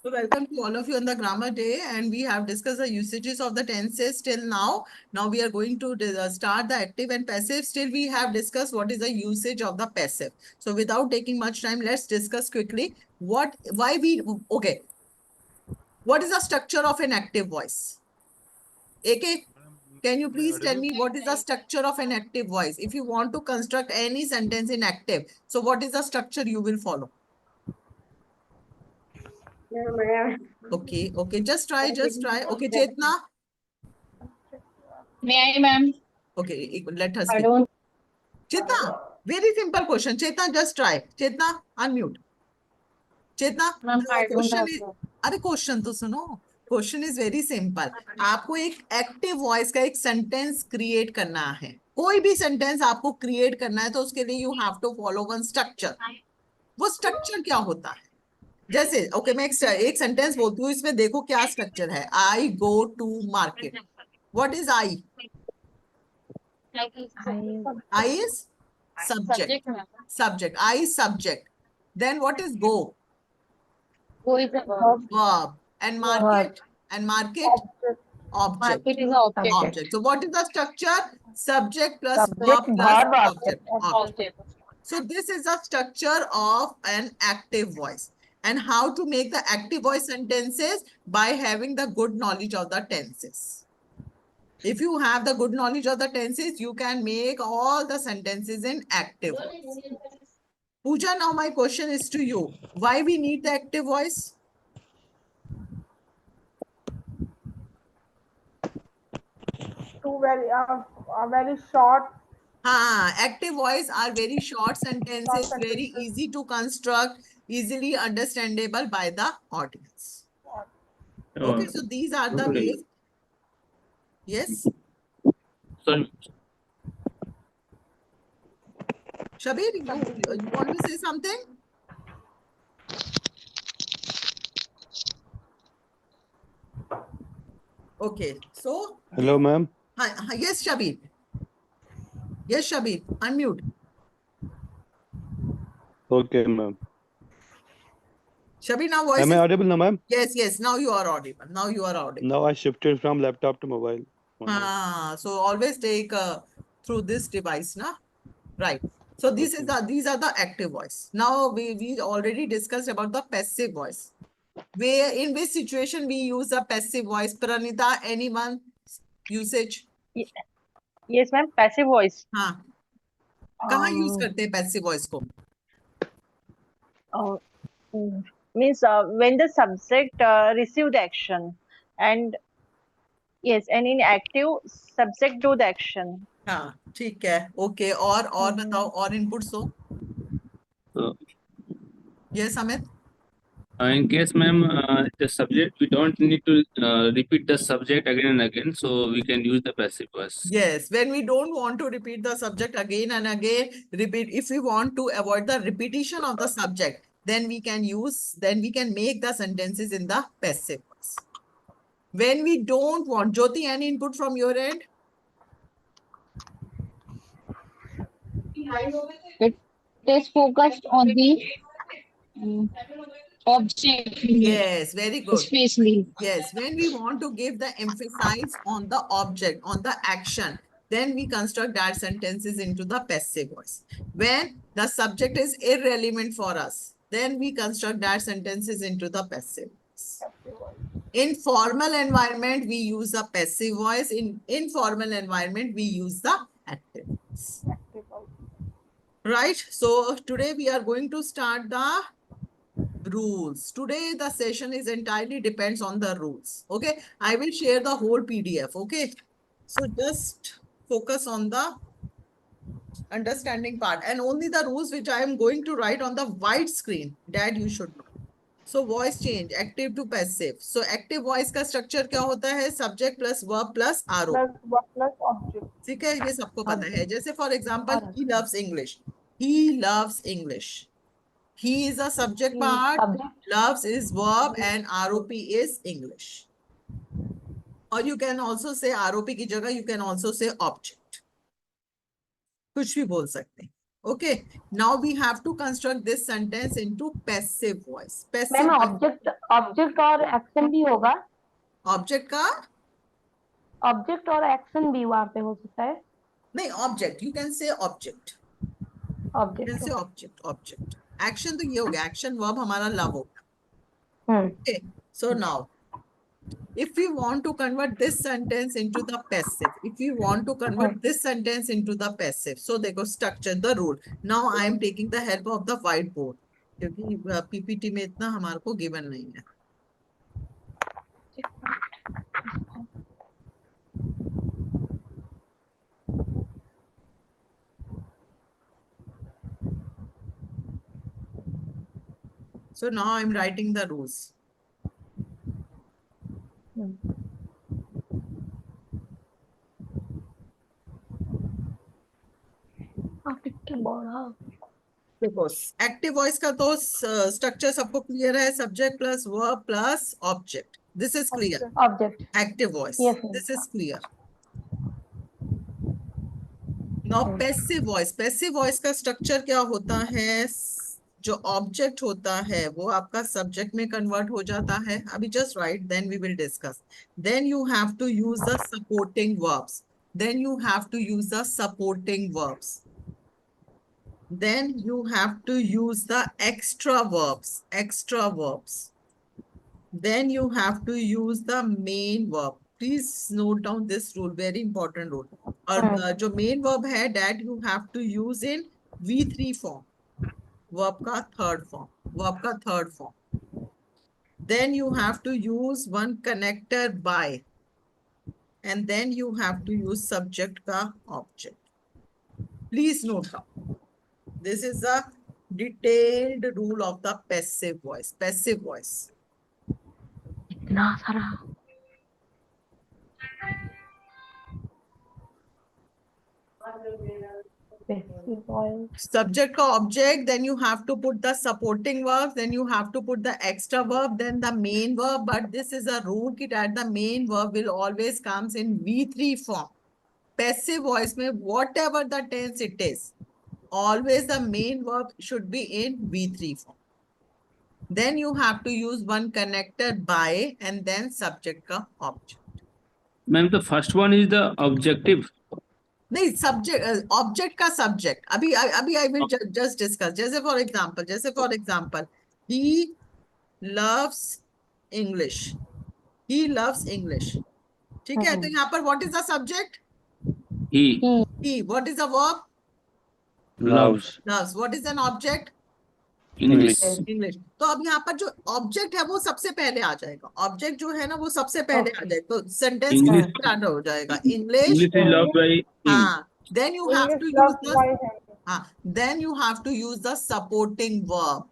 So welcome to all of you on the grammar day, and we have discussed the usages of the tenses till now. Now we are going to start the active and passive. Still we have discussed what is the usage of the passive. So without taking much time, let's discuss quickly what is the structure of an active voice? AK, can you please tell me what is the structure of an active voice? If you want to construct any sentence in active, so what is the structure you will follow? Okay, just try. Okay, Chetna. May I, ma'am? Okay, let her I speak. don't. Chetna, very simple question. Chetna, just try. Chetna, unmute. Chetna, Ma'am, the I don't question have. is, अरे question तो सुनो. Question is very simple. आपको एक active voice का एक sentence create करना है. कोई भी सेंटेंस आपको क्रिएट करना है तो उसके लिए you have to follow one structure. वो स्ट्रक्चर क्या होता है? जैसे ओके, मैं एक सेंटेंस बोलती हूँ, इसमें देखो क्या स्ट्रक्चर है. I go to market. What is I? I is subject. Subject, ma'am. Subject. I is subject. Then what is go? Go is a verb. Verb. And market? And market? Object. Market is an object. Object. So what is the structure? Subject plus Subject, verb plus verb, object. Object. So this is the structure of an active voice. And how to make the active voice sentences? By having the good knowledge of the tenses. If you have the good knowledge of the tenses, you can make all the sentences in active voice. Pooja, now my question is to you. Why we need the active voice? Very short. Active voice are very short sentences, very easy to construct, easily understandable by the audience. Okay, so these are the ways. Yes, Sorry. Shabir, you want to say something? Okay, so Hello, ma'am. hi, yes, Shabir. Yes, Shabir, unmute. Okay, ma'am. Shabir, now voice Am I is, audible now, ma'am? yes, now you are audible. Now you are audible. Now I shifted from laptop to mobile. So always take through this device, na? Right. So this is these are the active voice. Now we already discussed about the passive voice. Where in which situation we use the passive voice? Pranita, anyone usage? Yes, ma'am. Passive voice. हाँ. कहाँ use करते हैं passive voice को? Means when the subject receive the action, and yes, and in active, subject do the action. हाँ, ठीक है. Okay. और बताओ और inputs हो? Yes, Amit. In case, ma'am, the subject, we don't need to repeat the subject again and again, so we can use the passive voice. Yes, when we don't want to repeat the subject again and again, if we want to avoid the repetition of the subject, then we can make the sentences in the passive voice. When we don't want, Jyoti, any input from your end? It is focused on the object. Yes, very good. Especially. Yes, when we want to give the emphasis on the object, on the action, then we construct that sentences into the passive voice. When the subject is irrelevant for us, then we construct that sentences into the passive voice. In formal environment, we use the passive voice. In informal environment, we use the active voice. Right? So today we are going to start the rules. Today the session is entirely depends on the rules. Okay, I will share the whole PDF. Okay, so just focus on the understanding part and only the rules which I am going to write on the white screen that you should know. So voice change, active to passive. So active voice का structure क्या होता है? Subject plus verb plus RO. Plus object. ठीक है, ये सबको पता है. जैसे for example, he loves English. He loves English. He is a subject part, loves is verb, and ROP is English. Or you can also say ROP की जगह you can also say object. कुछ भी बोल सकते हैं. Okay, now we have to construct this sentence into passive voice. Passive ma'am voice. Object और action भी होगा, Object का ऑब्जेक्ट और एक्शन भी वहां पे हो सकता है, नहीं, object, you can say object. You object. can say object. Action तो ये हो गया, action verb हमारा love हो गया. Okay, so now if we want to convert this sentence into the passive, so देखो structure, the rule. Now I am taking the help of the whiteboard क्योंकि PPT में इतना हमारे को given नहीं है. So now I am writing the rules. देखो active voice का तो स्ट्रक्चर सबको क्लियर है, subject plus verb plus object. This is clear. Object active voice, Yes, ma'am. This is clear. Now passive voice का structure क्या होता है? जो ऑब्जेक्ट होता है वो आपका सब्जेक्ट में कन्वर्ट हो जाता है. अभी just right, then we will discuss. Then you have to use the supporting verbs. Then you have to use the supporting verbs. Then you have to use the extra verbs. Then you have to use the main verb. Please note down this rule, very important rule. और जो main verb है, that you have to use in V3 form. Verb का third form. Then you have to use one connector by. And then you have to use subject का object. Please note down. This is a detailed rule of the passive voice. इतना सारा Subject का object, then you have to put the supporting verb, then you have to put the extra verb, then the main verb. But this is a rule that the main verb will always comes in V3 form. Passive voice में whatever the tense it is, always the main verb should be in V3 form. Then you have to use one connector by and then subject का object. Ma'am, the first one is the objective. नहीं, subject object का subject. अभी I will just discuss. जैसे for example he loves English. ठीक है, तो यहाँ पर what is the subject? He what is the verb? Loves. Loves. What is an object? English. English. तो अब यहाँ पर जो ऑब्जेक्ट है वो सबसे पहले आ जाएगा. ऑब्जेक्ट जो है ना वो सबसे पहले आ जाएगा. तो सेंटेंस English. स्टार्ट हो जाएगा. English English. is loved by him. हाँ. Then you have to use the then you have to use the supporting verb.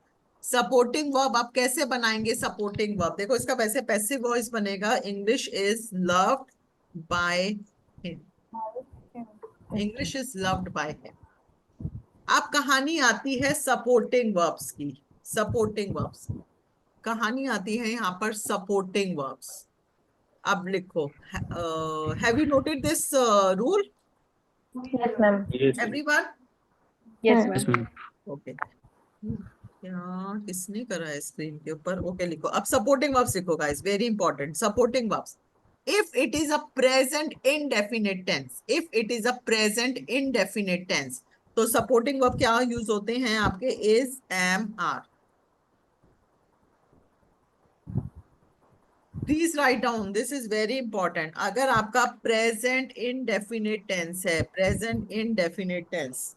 Supporting verb आप कैसे बनाएंगे? supporting verb देखो, इसका वैसे passive voice बनेगा. English is loved by him. English is loved by him. अब कहानी आती है supporting verbs की. कहानी आती है यहाँ पर supporting verbs. अब लिखो. Have you noted this rule? Yes ma'am. Yes. Everyone? Yes, Hmm. ma'am. Yes, ma'am. Okay. क्या किसने करा है स्क्रीन के ऊपर? ओके, लिखो. अब सपोर्टिंग वर्ब्स लिखो guys, very important. Supporting verbs. If it is a present indefinite tense, तो सपोर्टिंग वर्ब क्या यूज होते हैं आपके? Is, am, are. Please write down, this is very important. अगर आपका present indefinite tense,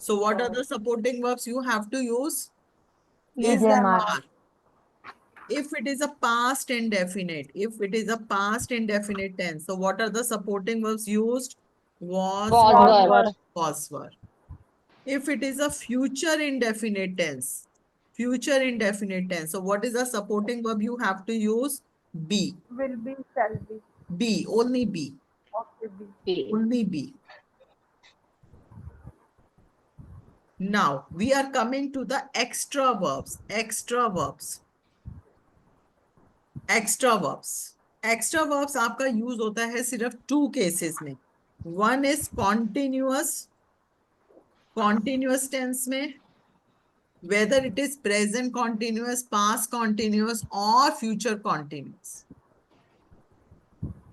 so what are the supporting verbs you have to use? Is and are. If it is a past indefinite tense, so what are the supporting verbs used? Was, were. If it is a future indefinite tense, so what is the supporting verb you have to use? Be. Will be, shall be. Be, only be. Okay, be. Only be. Now we are coming to the extra verbs. Extra verbs आपका use होता है सिर्फ 2 cases में. One is continuous Continuous tense में whether it is present continuous, past continuous or future continuous.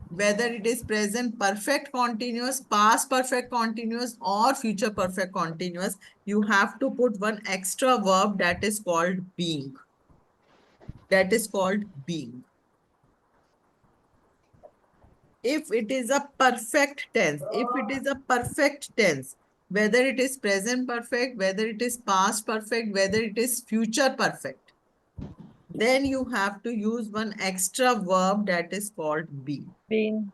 Whether it is present perfect continuous, past perfect continuous or future perfect continuous, you have to put one extra verb that is called being. That is called being. If it is a perfect tense, whether it is present perfect, whether it is past perfect, whether it is future perfect, then you have to use one extra verb that is called be. Been.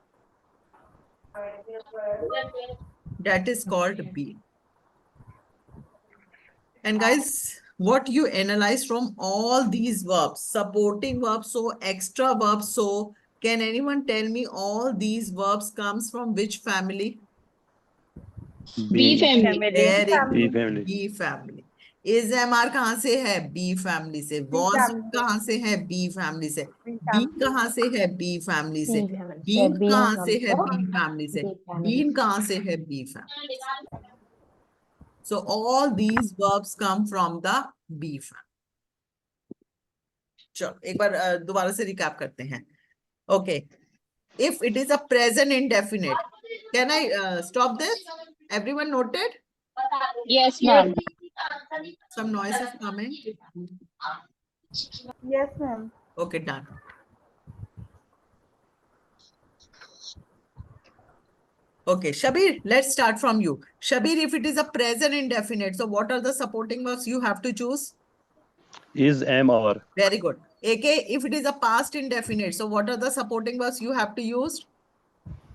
That is called be. And guys, what you analyze from all these verbs, supporting verbs, so extra verbs, so can anyone tell me all these verbs comes from which family? B Family. Very B good. family. B family. Is MR कहाँ से है? B family से. Was कहाँ से है? B family से. B कहाँ से है? B family से. Being कहाँ से है? B family से. Been कहाँ से है? B family. So all these verbs come from the B family. चलो एक बार दोबारा से रिकैप करते हैं. Okay. If it is a present indefinite, can I stop this? Everyone noted? Yes, ma'am. Some noise is coming. Yes, ma'am. Okay, done. Okay, Shabir, let's start from you. Shabir, if it is a present indefinite, so what are the supporting verbs you have to choose? Is, am, or. Very good. AK, if it is a past indefinite, so what are the supporting verbs you have to use?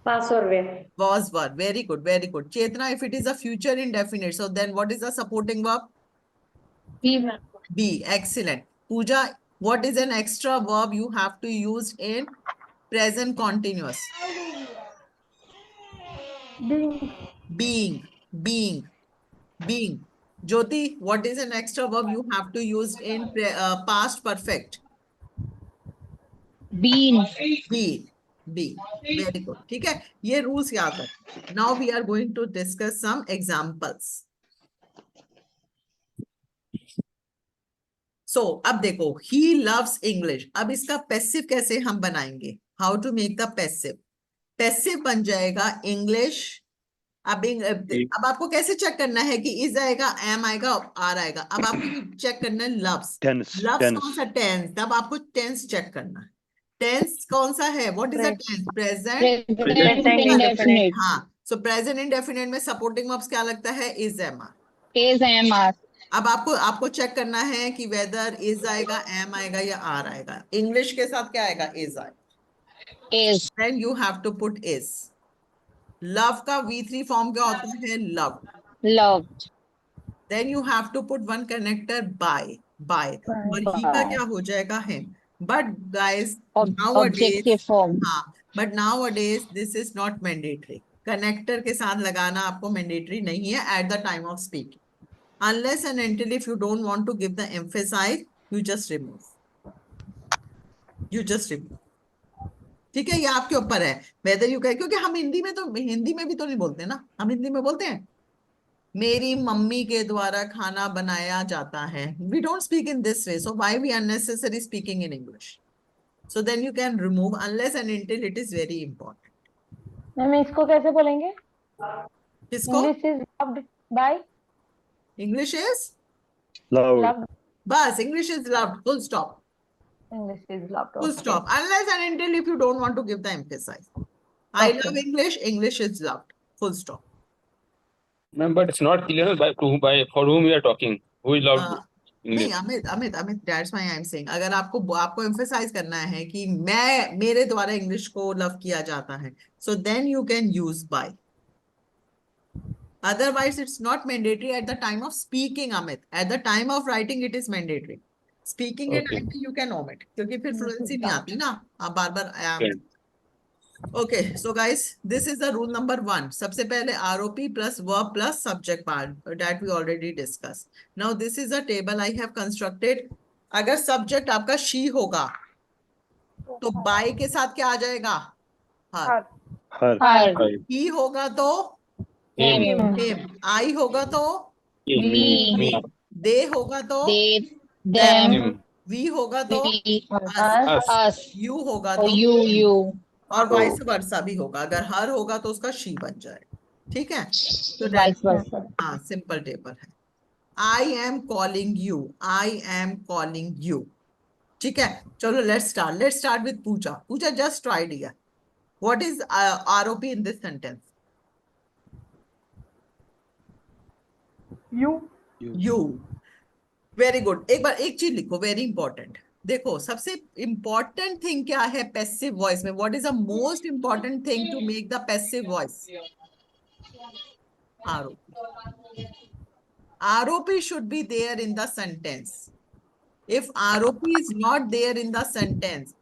Pass or were. Was, were. Very good, very good. Chetna, if it is a future indefinite, so then what is the supporting verb? Be. Excellent. Pooja, what is an extra verb you have to use in present continuous? Being. Jyoti, what is an extra verb you have to use in past perfect? Been. Be. Very good. ठीक है? ये rules याद है. Now we are going to discuss some examples. So, अब देखो, he loves English. अब इसका passive कैसे हम बनाएंगे? How to make the passive? Passive बन जाएगा English. अब आपको कैसे चेक करना है कि is आएगा, am आएगा, are आएगा. अब आपको चेक करना है loves. Tense. Loves Tense. कौन सा tense? तब आपको tense चेक करना है. Tense कौन सा है? What is the tense? Present. Present indefinite. हाँ. So present indefinite में supporting verbs क्या लगता है? Is, am, are. Is, am, are. अब आपको चेक करना है कि whether is आएगा, am आएगा या are आएगा. English के साथ क्या आएगा? Is आएगा. Is. Then you have to put is. Love का V3 form क्या होता है? Loved. Loved. Then you have to put one connector by. और he का क्या हो जाएगा? Him. But guys, nowadays, Objective form. हाँ, but nowadays this is not mandatory. Connector के साथ लगाना आपको mandatory नहीं है at the time of speaking. Unless and until if you don't want to give the emphasize, you just remove. ठीक है, ये आपके ऊपर है. Whether you can, क्योंकि हम हिंदी में भी तो नहीं बोलते ना. हम हिंदी में बोलते हैं. मेरी मम्मी के द्वारा खाना बनाया जाता है. We don't speak in this way. So why we unnecessary speaking in English? So then you can remove unless and until it is very important. Ma'am इसको कैसे बोलेंगे? किसको? English is loved by. English is? Loud. Bas, English is loved. Full stop. English is loved. Full stop. Unless and until if you don't want to give the emphasis. I love English. English is loved. Full stop. Ma'am, but it's not clear for whom we are talking. Who is loved English? नहीं Amit that's why I am saying अगर आपको emphasize करना है कि मेरे द्वारा English को love किया जाता है, so then you can use by. Otherwise, it's not mandatory at the time of speaking, Amit. At the time of writing, it is mandatory. Speaking and writing, you can omit. क्योंकि फिर fluency नहीं आती ना. आप बार-बार Okay, so guys, this is the rule number 1. सबसे पहले ROP plus verb plus subject part that we already discussed. Now this is a table I have constructed. अगर subject आपका she होगा, तो by के साथ क्या आ जाएगा? Her. Her. Her. He होगा तो Him. him. I होगा तो we, दे होगा तो they, them, them, वी होगा तो we, us, us, यू होगा or तो you, और वाइस वर्सा भी होगा। अगर हर होगा तो उसका शी बन जाएगा। ठीक है, तो vice that versa. हाँ सिंपल टेबल है। I am calling you, I am calling you. ठीक है, चलो let's start with Pooja. Pooja just try dear, what is ROP in this sentence? You. Very good. एक बार एक चीज लिखो, वेरी इंपॉर्टेंट। देखो सबसे इंपॉर्टेंट थिंग क्या है पैसिव वॉइस में? What is the most important thing to make the passive voice? ROP. ROP should be there in the sentence. If ROP is not there in the sentence,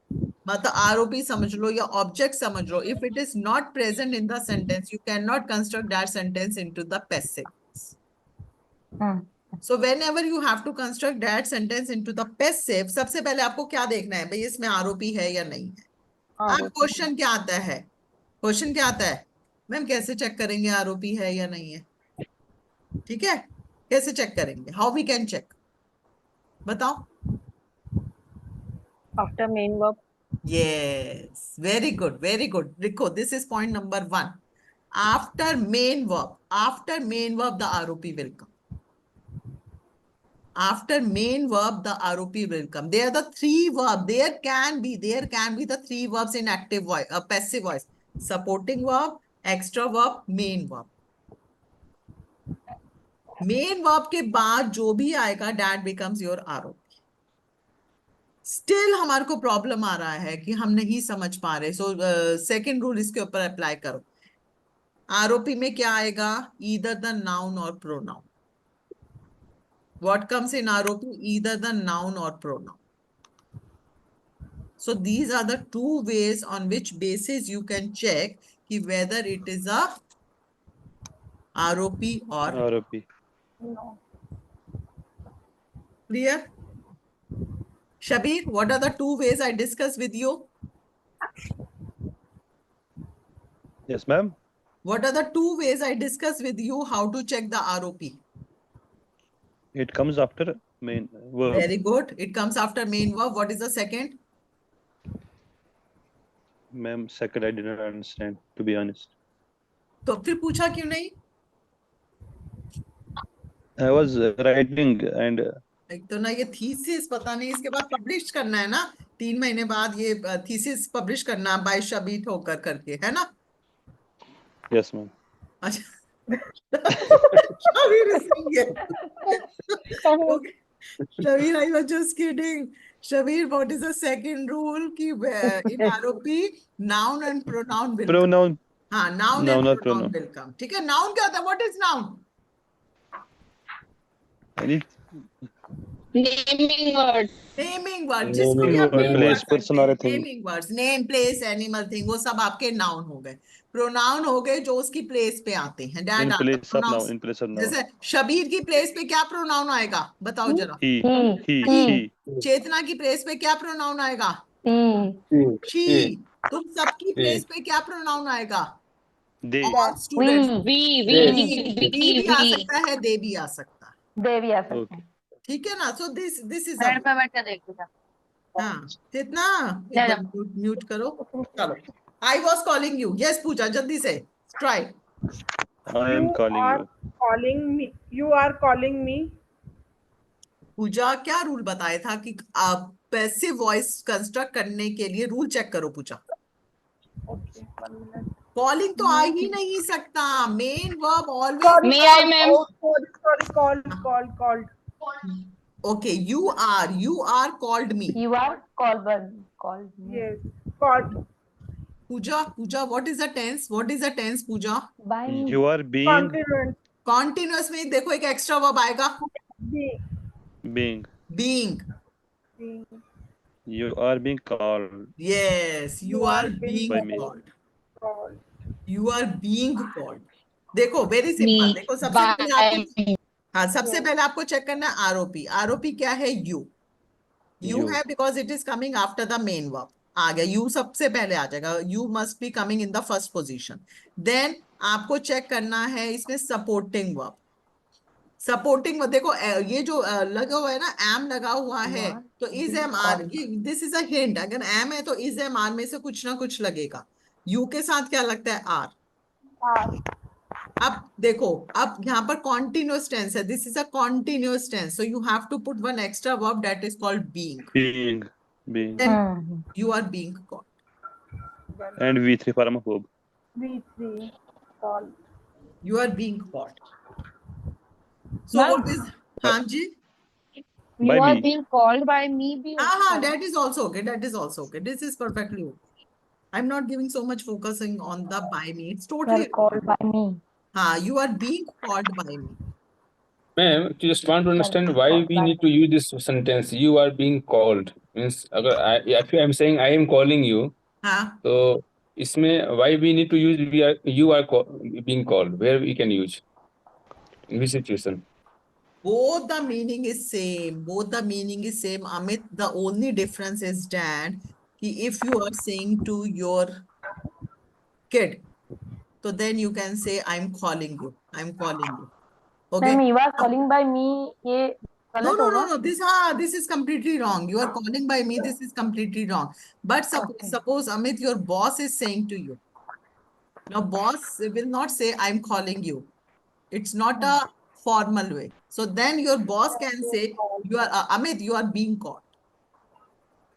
मतलब ROP समझ लो या object समझ लो, if it is not present in the sentence, you cannot construct that sentence into the passive. So whenever you have to construct that sentence into the passive, सबसे पहले आपको क्या देखना है भाई, इसमें ROP है या नहीं है? अब क्वेश्चन क्या आता है? क्वेश्चन क्या आता है? मैम कैसे चेक करेंगे ROP है या नहीं है? ठीक है, कैसे चेक करेंगे? हाउ वी कैन चेक, बताओ। After main verb. Yes, very good, very good. Rico, this is point number 1. After main verb, the ROP will come. After main verb, the ROP will come. There are the three verbs. There can be the three verbs in active voice, passive voice. Supporting verb, extra verb, main verb. Main verb के बाद जो भी आएगा, that becomes your ROP. Still हमारे को problem आ रहा है कि हम नहीं समझ पा रहे। सो सेकंड रूल इसके ऊपर अप्लाई करो। आरओपी में क्या आएगा? ईदर द नाउन और pronoun. What comes in ROP? Either the noun और pronoun. So these are the two ways on which basis you can check कि whether it is a ROP और ROP. Clear? Shabir, what are the two ways I discussed with you? Yes, ma'am. What are the two ways I discussed with you how to check the ROP? It comes after main verb. Very good. It comes after main verb. What is the second? Ma'am, second I didn't understand, to be honest. तो फिर पूछा क्यों नहीं? I was writing and एक तो ना ये thesis, पता नहीं इसके बाद पब्लिश करना है ना, 3 महीने बाद ये थीसिस पब्लिश करना बाय शबीर ठोकर करके, है ना? yes, ma'am. अच्छा Shabir is saying yes. Okay. Shabir, I was just kidding. Shabir, what is the second rule? कि in ROP noun and pronoun will come. Pronoun. हाँ, noun Noun and or pronoun pronoun. will come. ठीक है, noun क्या होता है? What is noun? Any Naming words. Naming word, जिसको भी Naming आप word, name place, कर person सकते or हैं। a thing. Naming words, name, place, animal, thing, वो सब आपके नाउन हो गए। प्रोनाउन हो गए जो उसकी प्लेस पे आते हैं। That in are the place of pronouns. noun. In place of noun. जैसे शबीर की प्लेस पे क्या प्रोनाउन आएगा? बताओ जरा। He. He. He. चेतना की प्लेस पे क्या प्रोनाउन आएगा? शी। तुम सबकी प्लेस पे क्या प्रोनाउन आएगा? They. All students. We, we भी आ सकता है, दे भी आ सकता है। दे भी आ सकते Okay. हैं। ठीक है ना? सो दिस इज पे बैठ के देखो। हाँ, चेतना एक बार म्यूट करो। चलो, I was calling you. Yes Puja, जल्दी से try. I am calling you. calling me. You are calling me. पूजा क्या रूल बताया था कि आप पैसिव वॉइस कंस्ट्रक्ट करने के लिए रूल चेक करो पूजा। Okay, 1 minute. कॉलिंग तो आ ही नहीं सकता। Main verb always. May I, ma'am? Oh, sorry. Called. Okay, you are called me. You are called. Yes, called. Pooja what is the tense? Pooja? By You are being. Continuous. Continuous में देखो एक extra verb आएगा, Being. Being. You are being called yes, you are being by me. Called. You are being called. देखो very simple. Me, देखो सबसे पहले आपको, by, हाँ सबसे पहले आपको चेक करना है आरओपी। आरओपी क्या है? You You. है because it is coming after the main verb. आ गया, यू सबसे पहले आ जाएगा। You must be coming in the first position. Then आपको चेक करना है इसमें सपोर्टिंग वर्ब। सपोर्टिंग देखो ये जो लगा हुआ है ना, एम लगा हुआ है, तो is am are, this is a hint. अगर एम है तो इज एम आर में से कुछ ना कुछ लगेगा। यू के साथ क्या लगता है? आर। अब देखो, अब यहाँ पर कॉन्टिन्यूअस टेंस है, this is a continuous tense, so you have to put one extra verb that is called being. Being. Being. Then you are being called. And V3 form of verb. V3 call. You are being called. So what is? हाँ जी, You By are me. being called by me भी हो सकता है। that is also okay. That is also okay. This is perfectly okay. I'm not giving so much focusing on the by me. It's Were totally called by me. you are being called by me. Ma'am, just want to understand why we need to use this sentence. You are being called means अगर if I am saying I am calling you, हाँ, तो इसमें why we need to use you are being called? Where we can use? In which situation? both the meaning is same. Both the meaning is same. Amit, the only difference is that if you are saying to your kid, so then you can say I'm calling you. I'm calling you. Okay. Ma'am, you are calling by me, ये No, गलत no, होगा? no, no. This is completely wrong. You are calling by me. This is completely wrong. But suppose Amit, your boss is saying to you. Now, boss will not say, I'm calling you. It's not a formal way. So then your boss can say, you are Amit, you are being called.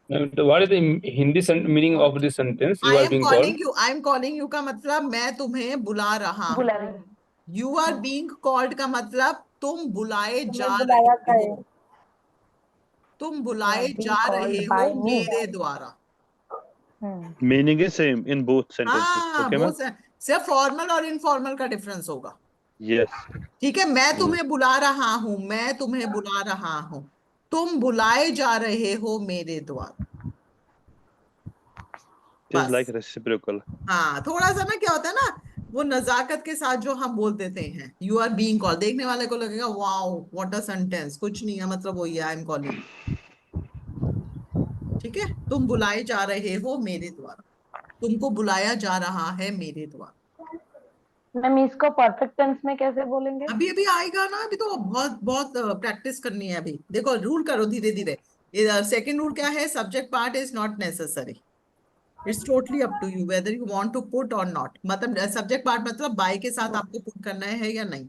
What is the Hindi meaning of this sentence? You I are am being calling called. you. I am calling you का मतलब मैं तुम्हें बुला रहा हूँ. बुला रही हूँ। You are being called का मतलब तुम बुलाए जा तुम्हें रहे बुलाया गया हो. है। तुम बुलाए being जा called रहे by हो me. मेरे द्वारा. Meaning is same in both sentences. हाँ, Okay, वो ma'am? सिर्फ फॉर्मल और इनफॉर्मल का डिफरेंस होगा. Yes. ठीक है, मैं तुम्हें बुला रहा हूं, मैं तुम्हें बुला रहा हूं, तुम बुलाए जा रहे हो मेरे द्वारा. It is बस. like reciprocal. हाँ, थोड़ा सा ना क्या होता है ना, वो नजाकत के साथ जो हम बोल देते हैं, यू आर बीइंग कॉल्ड, देखने वाले को लगेगा वाओ व्हाट अ सेंटेंस, कुछ नहीं है, मतलब वही है, आई एम कॉलिंग. ठीक है, तुम बुलाए जा रहे हो मेरे द्वारा, तुमको बुलाया जा रहा है मेरे द्वारा. मैम, इसको परफेक्ट टेंस में कैसे बोलेंगे? अभी अभी आएगा ना, अभी तो बहुत बहुत प्रैक्टिस करनी है. अभी देखो, रूल करो धीरे धीरे. सेकेंड रूल क्या है? Subject part is not necessary. It's totally up to you whether you want to put or not. मतलब सब्जेक्ट पार्ट मतलब बाय के साथ आपको पुट करना है या नहीं.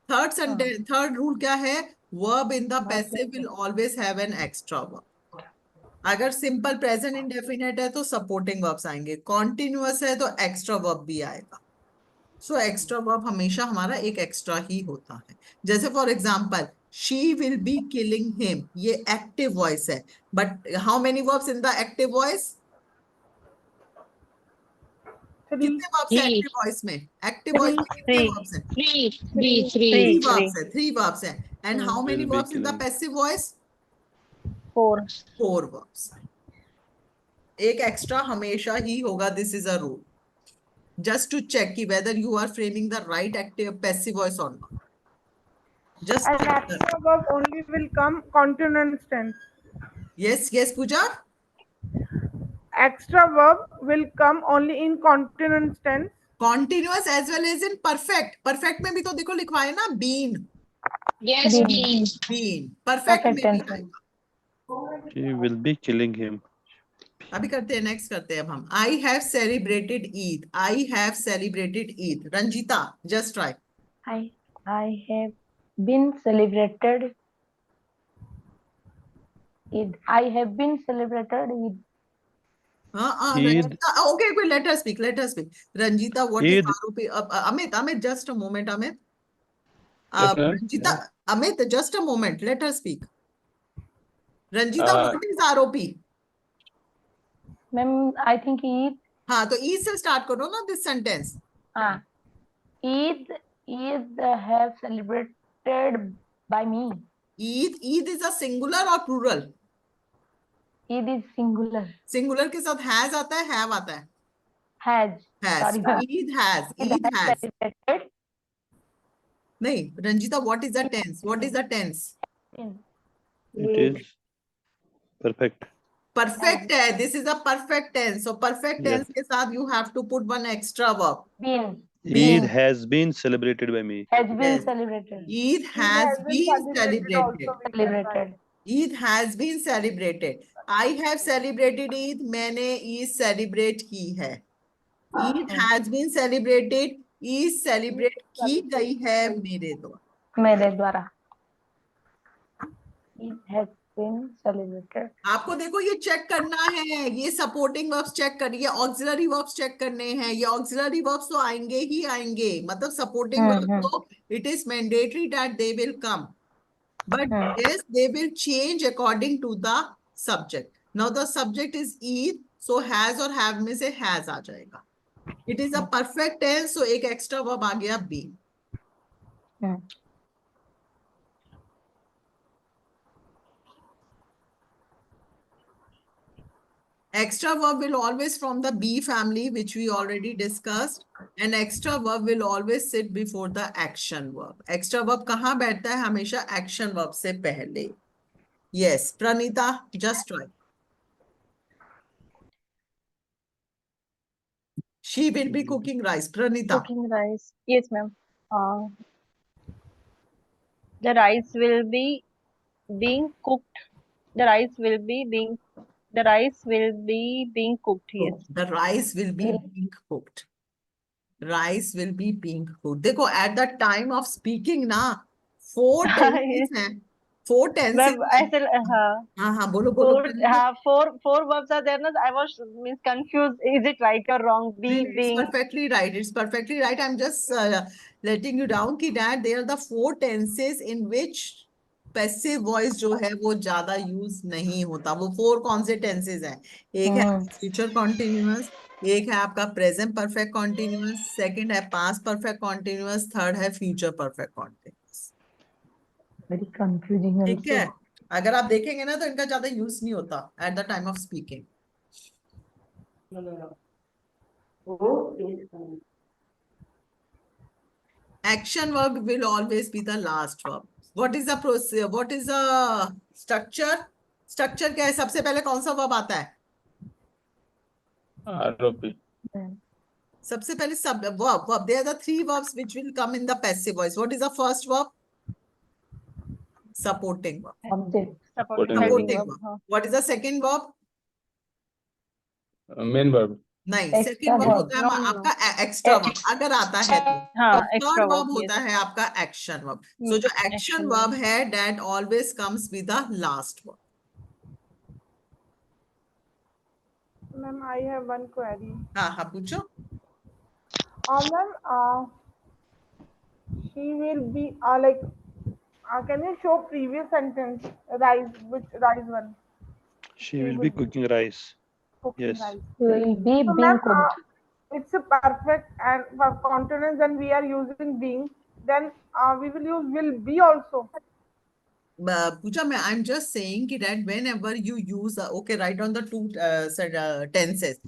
थर्ड सेंटेंस, थर्ड रूल क्या है? Verb in the passive will always have an extra verb. अगर सिंपल प्रेजेंट इंडेफिनिट है तो सपोर्टिंग वर्ब्स आएंगे, कॉन्टिन्यूअस है तो एक्स्ट्रा वर्ब भी आएगा. सो एक्स्ट्रा वर्ब हमेशा हमारा एक एक्स्ट्रा ही होता है. जैसे for example, she will be killing him, ये एक्टिव वॉइस है. But how many verbs in the active voice? कितने वर्ब्स हैं Three. एक्टिव वॉइस में? एक्टिव वॉइस में कितने Three. वर्ब्स हैं? Three. थ्री वर्ब्स हैं. थ्री वर्ब्स हैं. And how many Will be verbs in the killing. Passive voice? 4. Four verbs. एक extra हमेशा ही होगा. This is a rule. Just to check whether you are framing the right active passive voice or not. Just And check that. extra verb only will come continuous tense. Yes, yes, Pooja. Extra verb will come only in continuous tense. Continuous as well as in perfect. Perfect में भी तो देखो लिखवा है ना, been. Yes, Been. being. Been. Perfect Perfect में भी tense में. आएगा. She will be killing him. अभी करते हैं, नेक्स्ट करते हैं अब हम. I have celebrated Eid. I have celebrated Eid. Ranjita, just try. I have been celebrated Eid. I have been celebrated Eid. Eid. Ranjita. Okay, wait, let her speak. Let her speak. Ranjita, what is Eid. ROP? Amit, just a moment, Amit. Yes, ma'am. Ranjita, Amit, just a moment. Let her speak. Ranjita, what is ROP? Ma'am, I think Eid. हाँ, तो E से start करो ना this sentence. Eid have celebrated by me. Eid is a singular or plural? Eid is singular. Singular के साथ has आता है, have आता है. Has. Has. Sorry, ma'am. Eid has. Eid Eid has has. celebrated. नहीं, Ranjita, what is the tense? What is the tense? It is perfect. Perfect है. This is a perfect tense. So perfect Yes. tense के साथ you have to put one extra verb. Been. Eid has been celebrated by me. Has been Yes. celebrated. Eid has been celebrated. also, we can Celebrated. Eid has been celebrated. I have celebrated Eid. मैंने Eid celebrate की है. Eid has been celebrated. Eid celebrate की गई है मेरे द्वारा. मेरे द्वारा. It has been celebrated. आपको देखो ये चेक करना है, ये सपोर्टिंग वर्ब्स चेक करिए, ऑक्सिलरी वर्ब्स चेक करने हैं. ये ऑक्सिलरी वर्ब्स तो आएंगे ही आएंगे, मतलब सपोर्टिंग वर्ब्स तो it is mandatory that they will come, but yes they will change according to the subject. Now the subject is Eid, so has और have में से has आ जाएगा. It is a perfect tense, so एक extra verb आ गया be. Extra verb will always from the be family, which we already discussed. And extra verb will always sit before the action verb. Extra verb कहाँ बैठता है? हमेशा action verb से पहले. Yes, Pranita, just try. She will be cooking rice. Pranita. Cooking rice. Yes, ma'am. The rice will be being cooked. The rice will be being cooked. Yes. The rice will be being cooked. Rice will be being cooked. देखो, at the time of speaking ना, 4 tenses हैं. 4 tenses. Ma'am, I said, हाँ, बोलो. Pranita. four verbs are there. I was confused. Is it right or wrong? Be, It's being. perfectly right. It's perfectly right. I'm just letting you down कि that they are the 4 tenses in which passive voice जो है वो ज्यादा use नहीं होता. वो 4 कौन से tenses हैं? एक है future continuous, एक है आपका present perfect continuous, second है past perfect continuous, third है future perfect continuous. Very confusing. ठीक है? अगर आप देखेंगे ना तो इनका ज्यादा यूज नहीं होता at the time of speaking. Action verb will always be the last verb. What is the process? What is the structure? Structure क्या है? सबसे पहले कौन सा verb आता है? ROP. सबसे पहले verb. There are the 3 verbs which will come in the passive voice. What is the first verb? Supporting verb. Object. Supporting verb. What is the second verb? Main verb. नहीं, Extra second verb verb. होता है आपका extra verb. अगर आता है तो. हाँ, Third extra verb verb, होता yes. है आपका action verb. So जो action Action verb है that always comes with the last verb. Ma'am, I have one query. हाँ, पूछो. Ma'am, she will be can you show previous sentence? Rice, which rice one? She will be cooking rice. Cooking Yes. rice. Will be So, being ma'am, cooked. it's a perfect and for continuous, and we are using being. Then we will use will be also. Pooja, I'm just saying that whenever you use, okay, write on the 2 tenses.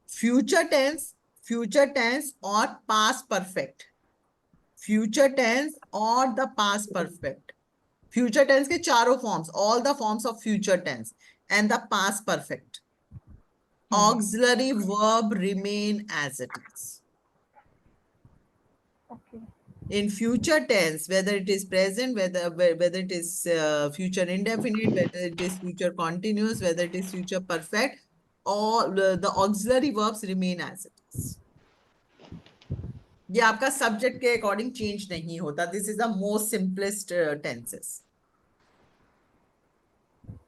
Future tense or past perfect. Future tense or the past perfect. Future tense के चारों forms, all the forms of future tense and the past perfect. Auxiliary verb remain as it is. Okay. In future tense, whether it is present, whether it is future indefinite, whether it is future continuous, whether it is future perfect, all the auxiliary verbs remain as it is. ये आपका subject के according change नहीं होता. This is the most simplest tenses.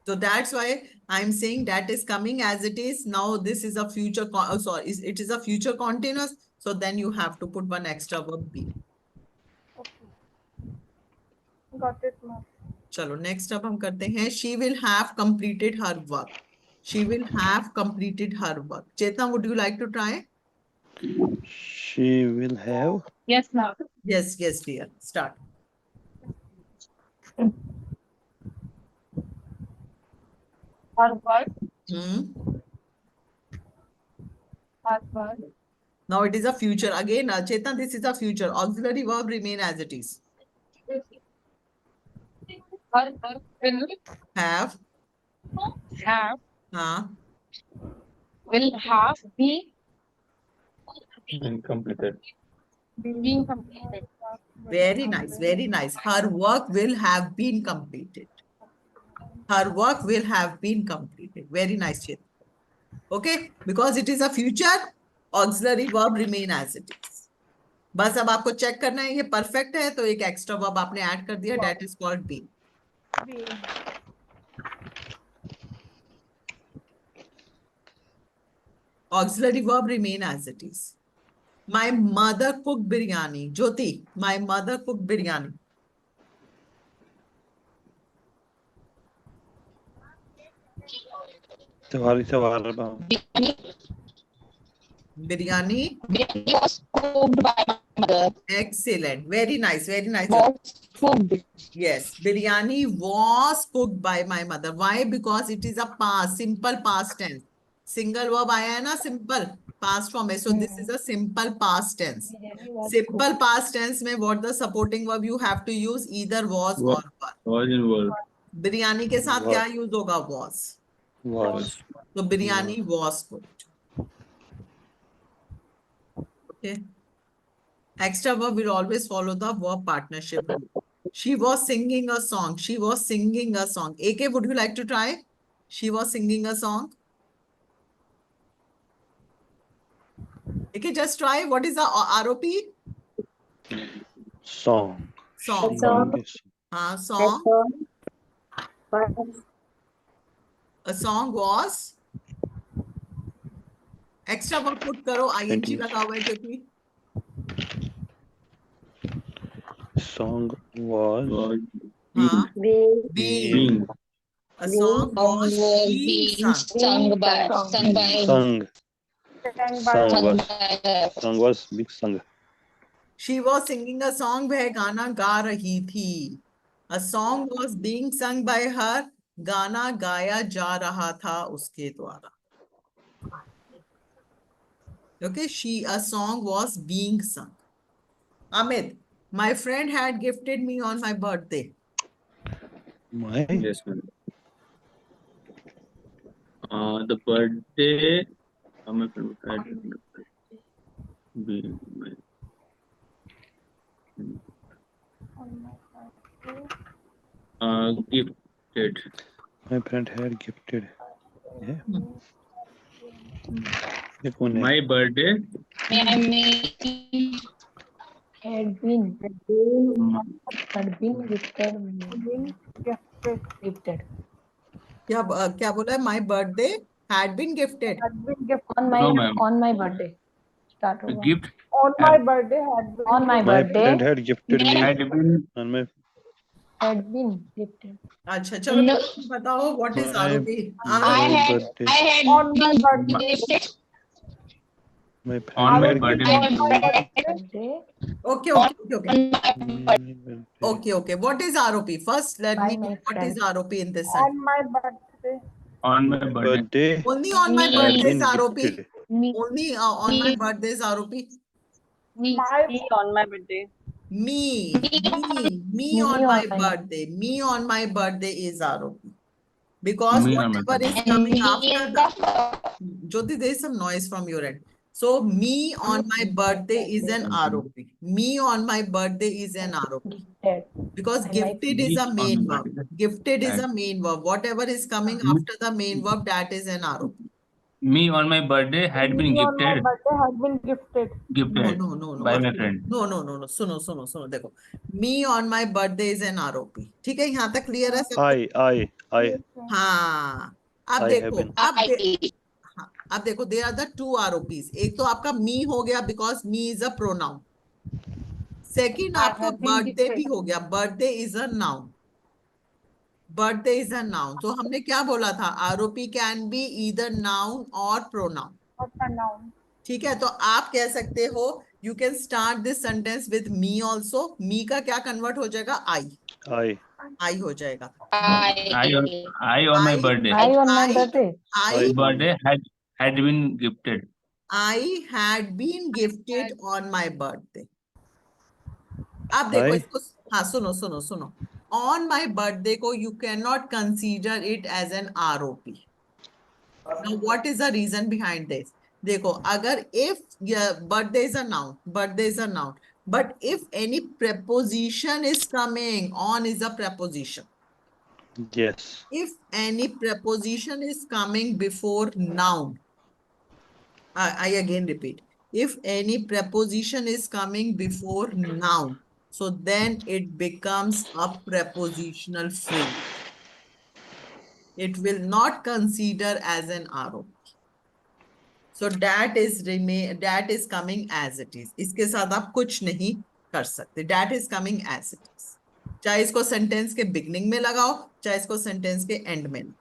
So that's why I'm saying that is coming as it is. Now this is a future, it is a future continuous. So then you have to put one extra verb be. Got it, ma'am. चलो next अब हम करते हैं. She will have completed her work. She will have completed her work. Chetna, would you like to try? She will have. Yes, ma'am. Yes, dear. Start. Her work. Her work. Now it is a future. Again, Chetna, this is a future. Auxiliary verb remain as it is. Her work will Have. will have be Incompleted. Being completed. Very nice, very nice. Her work will have been completed. Her work will have been completed. Very nice, Chet. Okay, because it is a future, auxiliary verb remain as it is. बस अब आपको check करना है ये perfect है तो एक extra verb आपने ऐड कर दिया, that is called being. Auxiliary verb remain as it is. My mother cooked biryani. Jyoti, my mother cooked biryani. सवारी सवार Biryani. Biryani was cooked by my mother. Excellent. Very nice. Very nice. Was cooked. Yes. Biryani was cooked by my mother. Why? Because it is a past, simple past tense. Single verb आया है ना, simple past form है. So this is a simple past tense. Simple past tense में what the supporting verb you have to use either was or were. Was involved. Biryani के साथ Was. क्या use होगा? Was. was So biryani was cooked. Okay. Extra verb will always follow the verb partnership rule. She was singing a song. She was singing a song. AK, would you like to try? She was singing a song. AK, just try. What is the ROP? song. Song. Song. A song was. Extra verb put करो. ING Continuous. लगा हुआ है क्योंकि. Song was हाँ. Being. Being. A song was being sung. sung by sung. sung Song was big sung. She was singing a song. वह गाना गा रही थी. A song was being sung by her. गाना गाया जा रहा था उसके द्वारा. Okay, a song was being sung. Amit, my friend had gifted me on my birthday. My Yes, ma'am. The birthday. My friend had been gifted. my friend had gifted. Yeah. ये कौन है? My birthday. Had been gifted क्या बोला है? My birthday had been gifted. on No, ma'am. my birthday. Start A over. gift On my birthday had been On my My birthday friend had gifted me had been on my had been gifted. अच्छा चलो No. बताओ what is My- ROP? birthday. I had on my been birthday. gifted My on my friend had birthday. gifted me Birthday Okay. on my birthday. Okay. What is ROP? First, let By me know my what is friend. ROP in this sentence. On my birthday. On my birthday. birthday Only on my Me. had birthday been is ROP. gifted. Me Only on my birthday is ROP. Me. Me on my birthday. Me Me on on my my birthday. Me on my birthday is ROP. Because Me on my whatever is And coming me after is the Jyoti, there is some noise from your end. So me on my birthday is an ROP. Me on my birthday is an ROP. gifted. Because I like gifted is me a on main my verb. birthday. Gifted is a And- main verb. Whatever is coming Me- after the main verb, that is an ROP. Me on my birthday had been Me on my gifted. birthday had been gifted. Gifted No. by my friend. No. सुनो देखो. Me on my birthday is an ROP. ठीक है, यहाँ तक clear है सब? I हाँ. अब I देखो, have been. अब देखो, there are the two ROPs. एक तो आपका me हो गया because me is a pronoun. Second I आपका have been birthday भी gifted. हो गया. Birthday is a noun. Birthday is a noun. तो हमने क्या बोला था? ROP can be either noun or pronoun. Not a noun. ठीक है, तो आप कह सकते हो you can start this sentence with me also. Me का क्या convert हो जाएगा? I हो जाएगा. I on my I- birthday. I on my I- birthday. I Birthday had been gifted. had been gifted on my birthday. अब देखो I- इसको, हाँ सुनो. On my birthday को you cannot consider it as an ROP. Now what is the reason behind this? देखो अगर if birthday is a noun, but if any preposition is coming, on is a preposition. Yes. If any preposition is coming before noun, I again repeat, if any preposition is coming before noun, so then it becomes a prepositional phrase. It will not consider as an ROP. So that is coming as it is. इसके साथ आप कुछ नहीं कर सकते. That is coming as it is. चाहे इसको sentence के beginning में लगाओ, चाहे इसको sentence के end में.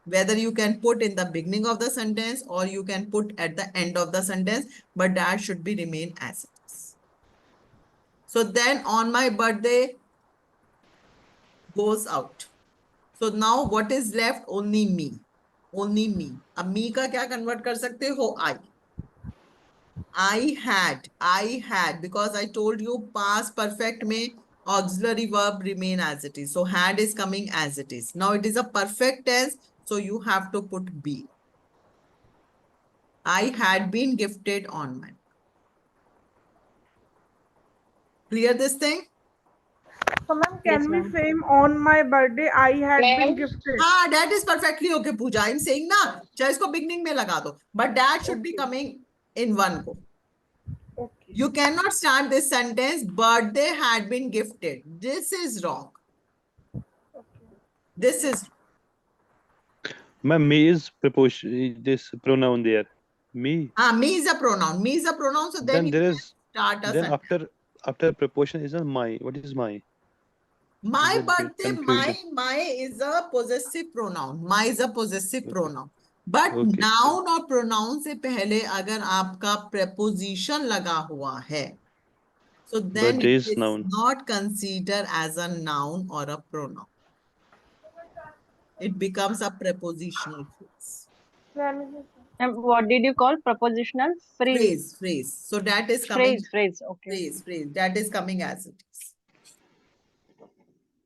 Whether you can put in the beginning of the sentence or you can put at the end of the sentence, but that should be remain as it is. So then on my birthday goes out. So now what is left? Only me. Only me. अब me का क्या convert कर सकते हो? I had, because I told you past perfect में auxiliary verb remain as it is. So had is coming as it is. Now it is a perfect tense, so you have to put be. I had been gifted on my. Clear this thing? So ma'am, Yes, can we ma'am. say on my birthday I had been Ma'am? gifted? Ah, that is perfectly okay, Pooja. I'm saying na, चाहे इसको beginning में लगा दो, but that should be coming in one go. Okay. You cannot start this sentence, birthday had been gifted. This is wrong. This is, Ma'am, me is preposition, this pronoun there. Me. me is a pronoun. Me is a pronoun, so then Then you there can is, start a then sentence. after preposition is a my. What is my? My Is a bit birthday, confusion. my is a possessive pronoun. My is a possessive pronoun. But Okay. noun और pronoun से पहले अगर आपका preposition लगा हुआ है, so then Birthday it is is noun. not considered as a noun or a pronoun. It becomes a prepositional phrase. And what did you call prepositional? Phrase. So that is coming. Phrase. Okay. Phrase. That is coming as it is.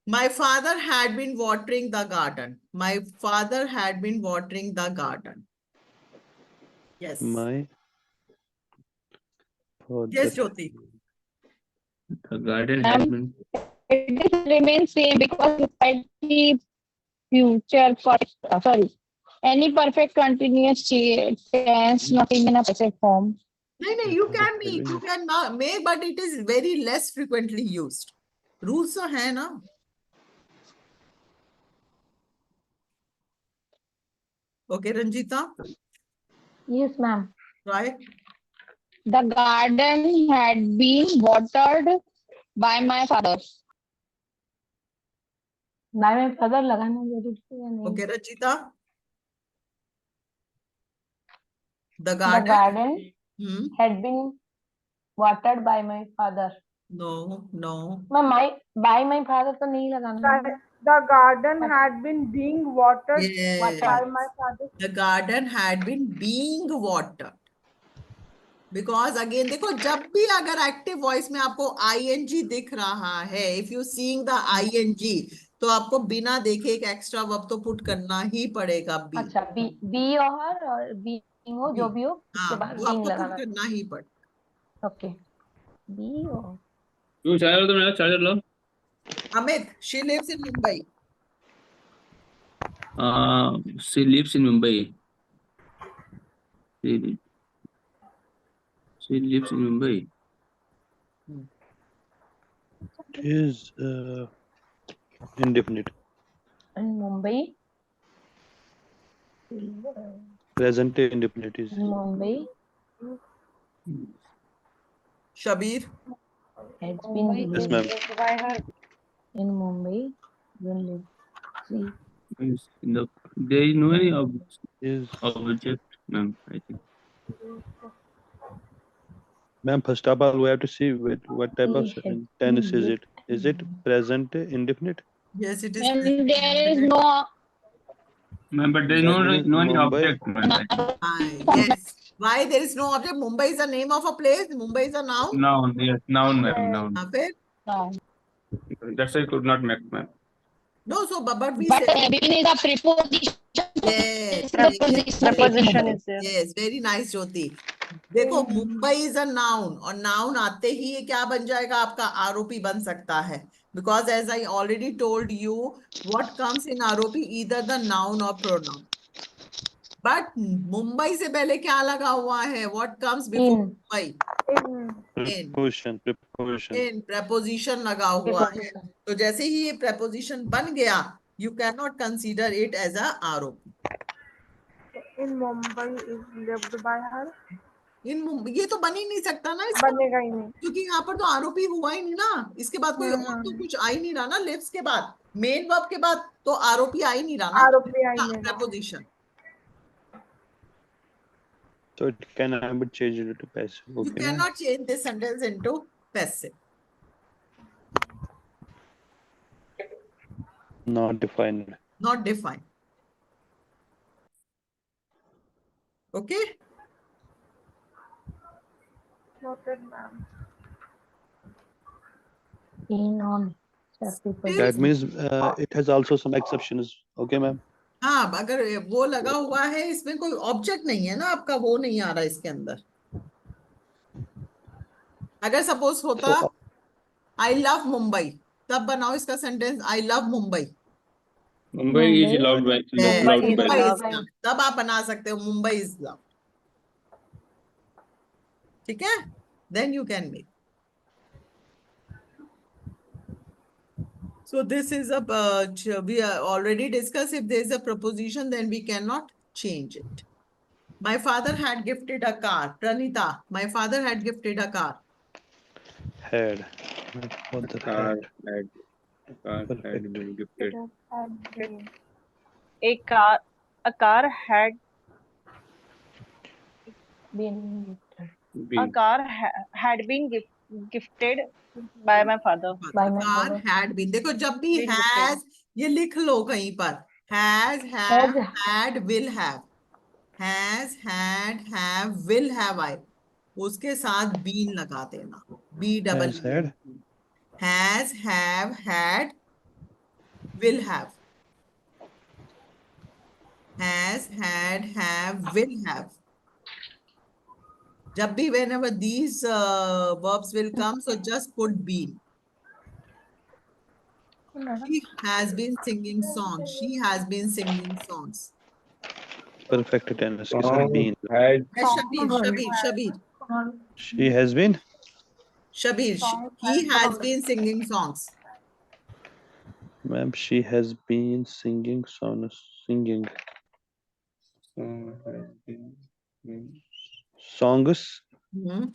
My father had been watering the garden. My father had been watering the garden. Yes. My. Yes, Jyoti. The garden has Ma'am? been. It remains same because inside the future sorry. Any perfect continuous tense, nothing in a passive form. No, you can make, you can make, but it is very less frequently used. Rules so hai na. Okay, Ranjita, Yes, ma'am. right? The garden had been watered by my father. By my father लगाना जरूरी है या नहीं? Okay, Ranjita. The The garden. garden Hmm. had been watered by my father. No. मैं by my father तो नहीं लगाना. The garden had been being watered Yes. by my father. The garden had been being watered. Because again, देखो जब भी अगर active voice में आपको ing दिख रहा है, if you seeing the ing, तो आपको बिना देखे एक extra verb तो put करना ही पड़ेगा be. अच्छा, be और being हो जो भी हो उसके बाद वो being आपको put लगाना. करना ही पड़ेगा. Okay. Be और You charger तो मेरा charger low. Amit, she lives in Mumbai. She lives in Mumbai. She lives in Mumbai. Is indefinite. in Mumbai. Present indefinite is. In Mumbai Shabir. has been Yes, lived. ma'am. In Mumbai, been lived. See. There is no any Is. object, ma'am, I think. Ma'am, first of all, we have to see what type of He has tense been is it? Is it present indefinite? Yes, it is. And there is no Ma'am, but there is no any Mumbai. object, ma'am. Yes. Why there is no object? Mumbai is the name of a place. Mumbai is a noun. Noun, yes, noun, ma'am, noun. फिर? no. That's why I could not make, ma'am. No, so but we But say being is a preposition, Yes, the preposition Preposition is there. yes, very nice ज्योति. देखो Mumbai is a noun और noun आते ही ये क्या बन जाएगा आपका आरोपी बन सकता है because as I already told you what comes in ROP either the noun और प्रोनाउन बट मुंबई से पहले क्या लगा हुआ है what comes before In. Mumbai In Preposition. In preposition लगा हुआ है Preposition. तो जैसे ही ये preposition बन गया you cannot consider it as a आरोपी Mumbai is lived by her. इन मुंबई ये तो बन ही नहीं सकता ना इसका बनेगा ही नहीं. क्योंकि यहाँ पर तो आरोपी हुआ ही नहीं ना इसके बाद कोई और तो कुछ आ ही नहीं रहा ना लिव्स के बाद मेन वर्ब के बाद तो आरोपी आ ही नहीं रहा ना आरोपी आ ही नहीं रहा. preposition So it cannot be changed to passive. you Okay. cannot change this sentence into passive Not defined. not defined okay Noted, ma'am. In on. Just preposition. That means it has also some exceptions. Okay, ma'am. हाँ अगर वो लगा हुआ है इसमें कोई object नहीं है ना आपका वो नहीं आ रहा इसके अंदर अगर सपोज होता So, आई लव मुंबई तब बनाओ इसका sentence I love Mumbai Mumbai is loved by Yes, loved by Mumbai love. is love. तब आप बना सकते हो मुंबई इज लव ठीक है then you can make so this is a we already discussed if there is a proposition then we cannot change it my father had gifted a car pranita my father had gifted a car had. What the Car had? had Perfect. been gifted. A car had Been. a car had been gifted by my father. By my car father. had been देखो जब भी Been has ये लिख लो कहीं पर has have Has. had will have has had will have आए उसके साथ been लगा देना b double Has had. has have had will have has had have will have जब भी whenever these verbs will come so just put been she has been singing songs she has been singing songs Perfect tense. के साथ been. Had Shabir She has been. he has been singing songs Ma'am, she has been singing songs. Singing songs. Mhm.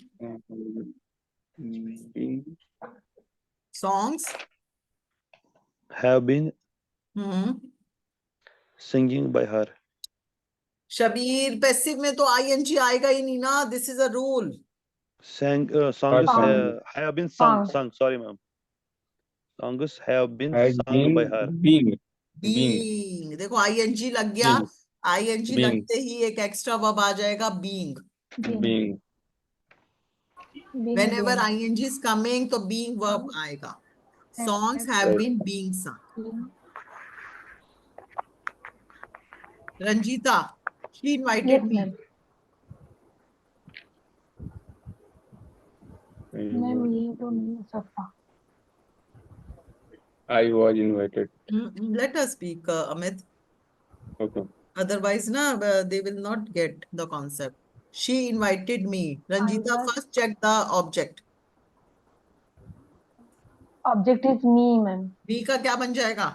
being songs Have been Mhm. singing by her. Shabbir passive में तो ing आएगा ही नहीं ना this is a rule Sang songs Song. have been sung. Song. Sung. Sorry, ma'am. Songs have been had sung by her. being being देखो ing लग गया ing Being. लगते ही एक एक्स्ट्रा वर्ब आ जाएगा being being whenever ing is coming तो being verb आएगा songs have been being sung Ranjita she invited Yes, me ma'am. Ma'am ये तो नहीं हो सकता. I was invited. let us speak Amit Okay. otherwise na they will not get the concept she invited me Ranjita was- first check the object Object is me, ma'am. me का क्या बन जाएगा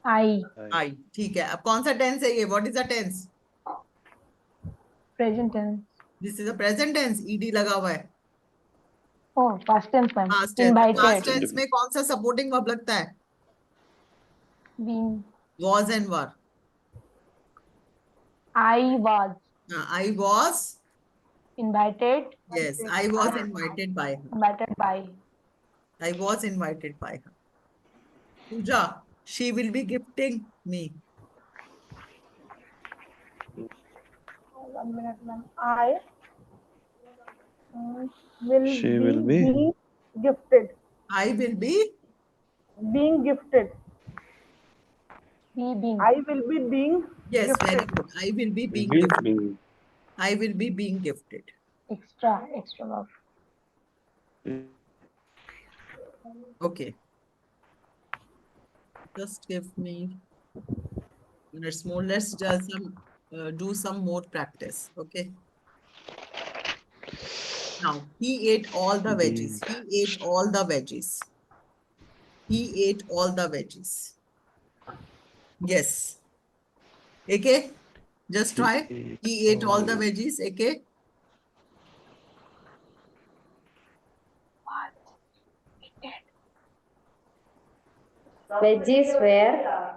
I. I ठीक है अब कौन सा tense है ये what is the tense Present tense. This is a present tense ed लगा हुआ है Oh, past tense, ma'am. Past tense Invited. Past tense में कौन सा सपोर्टिंग वर्ब लगता है Being. was and were I was I was invited. yes I was invited by her Invited by. I was invited by her Pooja she will be gifting me 1 minute, ma'am. I will She will be. gifted. I will be Being gifted. Be being. I will be being Yes, very Gifted. good. I will be being Will gifted. being. I will be being gifted. extra verb. Okay. Just give me minutes more. Let's just do some more practice. Okay. Now, he ate all the veggies. He ate all the veggies. He ate all the veggies. Yes. AK, just try. He ate all the veggies. AK. Veggies were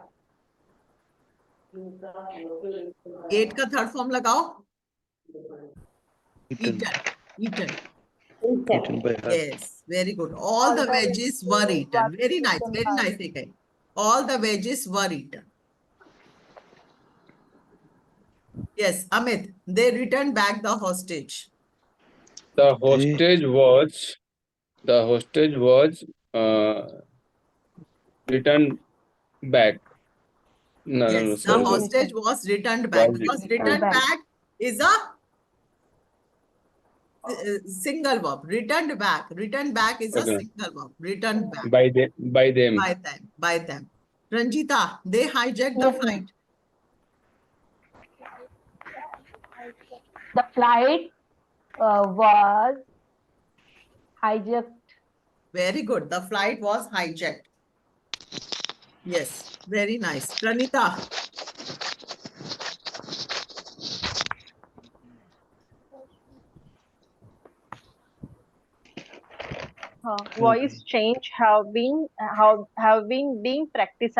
Ate का third form लगाओ. Eaten. Eaten. Eaten by her. Yes, very good. All the veggies were eaten. Very nice, very eaten by- nice. AK. All the veggies were eaten. Yes, Amit, they returned back the hostage. The hostage was returned back. No, Yes, the sorry. hostage was returned back Was because returned returned back. back is a single verb. Returned back. Returned back is a Okay. single verb. Returned back By them. by them. Ranjita, they hijacked the Yes, ma'am. flight. The flight was hijacked. Very good. The flight was hijacked. Yes, very nice. Pranita, Voice change have been being practiced.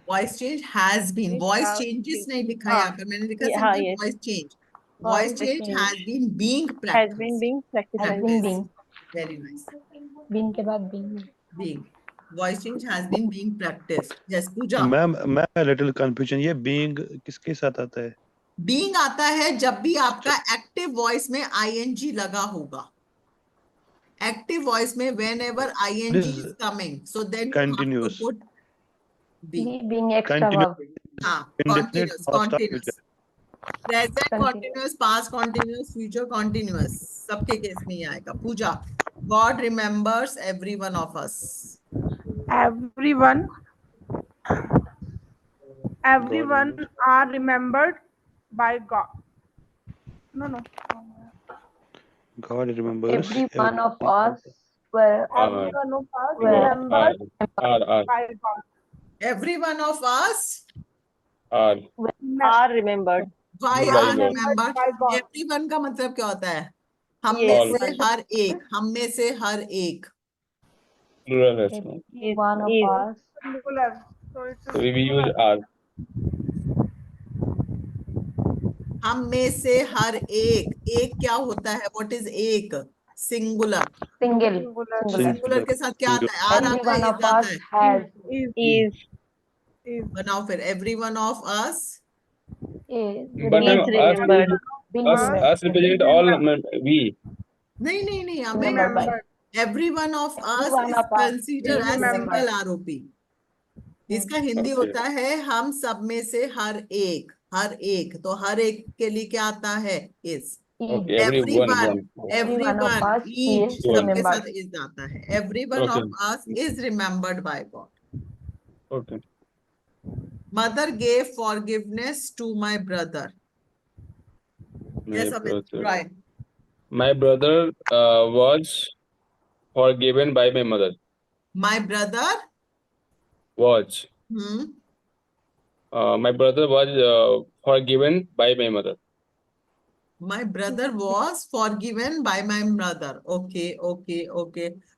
voice change has been. It Voice have changes been- नहीं लिखा है यहाँ पर. मैंने लिखा simple yes. voice change. Voice change has been being Has practiced. been being practiced. Has been being. Very nice. Being के बाद being. Being. Voice change has been being practiced. Yes, Pooja. Ma'am little confusion, ये being किसके साथ आता है? Being आता है जब भी आपका active voice में ing लगा होगा. Active voice में whenever ing This is coming, so then you continuous. have to put be. Being extra Continuous. verb. हाँ, Indefinite, continuous, past or continuous. future. Present Continuous. continuous, past continuous, future continuous. सबके case में ये आएगा. पूजा, God remembers every one of us. Everyone are remembered by God. No. God remembers Every one of everyone. us were Everyone of us Well, remembered Are by God. Every one of us, are Are remembered. why By are God. remembered? By God. Everyone का मतलब क्या होता है? हम में Yes. से हर एक, हम में से हर एक. plural है इसमें. every one of is. us. Singular. So it's So we use are. हम में से हर एक. एक क्या होता है? What is एक? Singular. Single. singular. Singular के साथ क्या आता है? आर Every आता है, one is of आता us है. has Is बनाओ फिर. Every one of us. But is remembered. been us remembered. represent all we. नहीं. हमें Remembered by. Remembered. every one of Every us one is of us considered is as remembered. single ROP. इसका Hindi Okay. होता है हम सब में से हर एक. तो हर एक के लिए क्या आता है? is. Okay, everyone. Every one of us each. is सबके remembered. साथ is आता है. Every one Okay. of us is remembered by God. Okay. Mother gave forgiveness to my brother. Yes, Amit, try. My brother was forgiven by my mother. My brother. Was. Hmm. My brother was forgiven by my mother. My brother was forgiven by my mother. Okay.